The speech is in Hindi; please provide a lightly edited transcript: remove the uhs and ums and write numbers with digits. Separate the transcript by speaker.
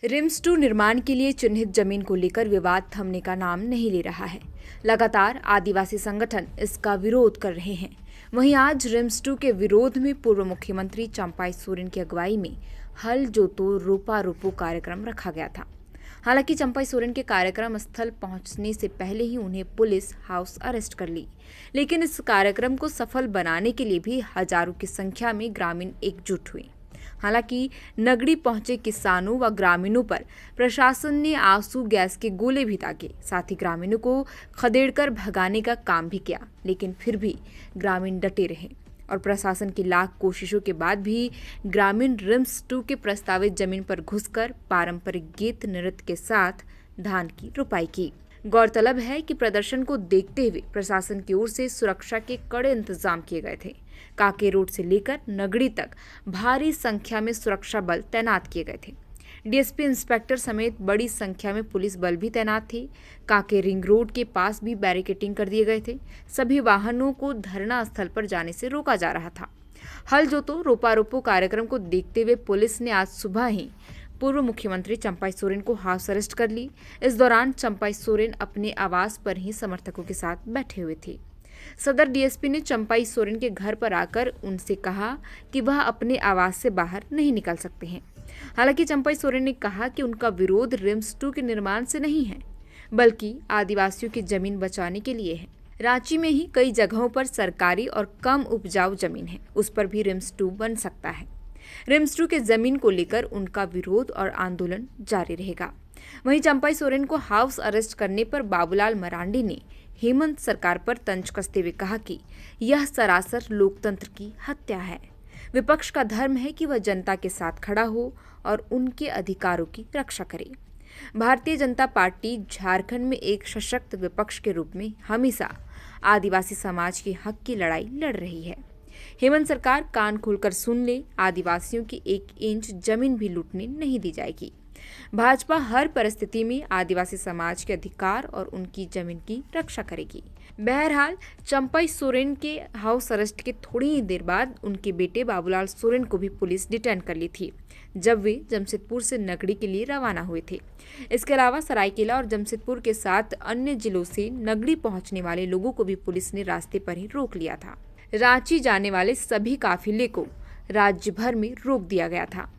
Speaker 1: रिम्स 2 निर्माण के लिए चिन्हित जमीन को लेकर विवाद थमने का नाम नहीं ले रहा है। लगातार आदिवासी संगठन इसका विरोध कर रहे हैं। वहीं आज रिम्स 2 के विरोध में पूर्व मुख्यमंत्री चंपाई सोरेन की अगुवाई में हल जोतो रोपा रोपो कार्यक्रम रखा गया था। हालांकि चंपाई सोरेन के कार्यक्रम स्थल पहुंचने से पहले ही उन्हें पुलिस हाउस अरेस्ट कर ली, लेकिन इस कार्यक्रम को सफल बनाने के लिए भी हजारों की संख्या में ग्रामीण एकजुट हुए। हालांकि नगड़ी पहुंचे किसानों व ग्रामीणों पर प्रशासन ने आंसू गैस के गोले भी दागे, साथ ही ग्रामीणों को खदेड़कर भगाने का काम भी किया, लेकिन फिर भी ग्रामीण डटे रहे और प्रशासन की लाख कोशिशों के बाद भी ग्रामीण रिम्स 2 के प्रस्तावित जमीन पर घुसकर पारंपरिक गीत नृत्य के साथ धान की रुपाई की। गौरतलब है कि प्रदर्शन को देखते हुए प्रशासन की ओर से सुरक्षा के कड़े इंतजाम किए गए थे। काके रोड से लेकर नगड़ी तक भारी संख्या में सुरक्षा बल तैनात किए गए थे। डीएसपी इंस्पेक्टर समेत बड़ी संख्या में पुलिस बल भी तैनात थे। काके रिंग रोड के पास भी बैरिकेडिंग कर दिए गए थे। सभी वाहनों को धरना स्थल पर जाने से रोका जा रहा था। हल जोतो रोपा रोपो कार्यक्रम को देखते हुए पुलिस ने आज सुबह ही पूर्व मुख्यमंत्री चंपाई सोरेन को हाउस अरेस्ट कर ली। इस दौरान चंपाई सोरेन अपने आवास पर ही समर्थकों के साथ बैठे हुए थे। सदर डीएसपी ने चंपाई सोरेन के घर पर आकर उनसे कहा कि वह अपने आवास से बाहर नहीं निकल सकते हैं। हालांकि चंपाई सोरेन ने कहा कि उनका विरोध रिम्स 2 के निर्माण से नहीं है, बल्कि आदिवासियों की जमीन बचाने के लिए है। रांची में ही कई जगहों पर सरकारी और कम उपजाऊ जमीन है, उस पर भी रिम्स 2 बन सकता है। रिम्स 2 के जमीन को लेकर उनका विरोध और आंदोलन जारी रहेगा। वहीं चंपाई सोरेन को हाउस अरेस्ट करने पर बाबूलाल मरांडी ने हेमंत सरकार पर तंज कसते हुए कहा कि यह सरासर लोकतंत्र की हत्या है। विपक्ष का धर्म है कि वह जनता के साथ खड़ा हो और उनके अधिकारों की रक्षा करे। भारतीय जनता पार्टी झारखंड में एक सशक्त विपक्ष के रूप में हमेशा आदिवासी समाज के हक की लड़ाई लड़ रही है। हेमंत सरकार कान खोलकर सुन ले, आदिवासियों की 1 इंच जमीन भी लूटने नहीं दी जाएगी। भाजपा हर परिस्थिति में आदिवासी समाज के अधिकार और उनकी जमीन की रक्षा करेगी। बहरहाल चंपाई सोरेन के हाउस अरेस्ट के थोड़ी ही देर बाद उनके बेटे बाबूलाल सोरेन को भी पुलिस डिटेन कर ली थी, जब वे जमशेदपुर से नगड़ी के लिए रवाना हुए थे। इसके अलावा सरायकेला और जमशेदपुर के साथ अन्य जिलों से नगड़ी पहुंचने वाले लोगों को भी पुलिस ने रास्ते पर ही रोक लिया था। रांची जाने वाले सभी काफिले को राज्य भर में रोक दिया गया था।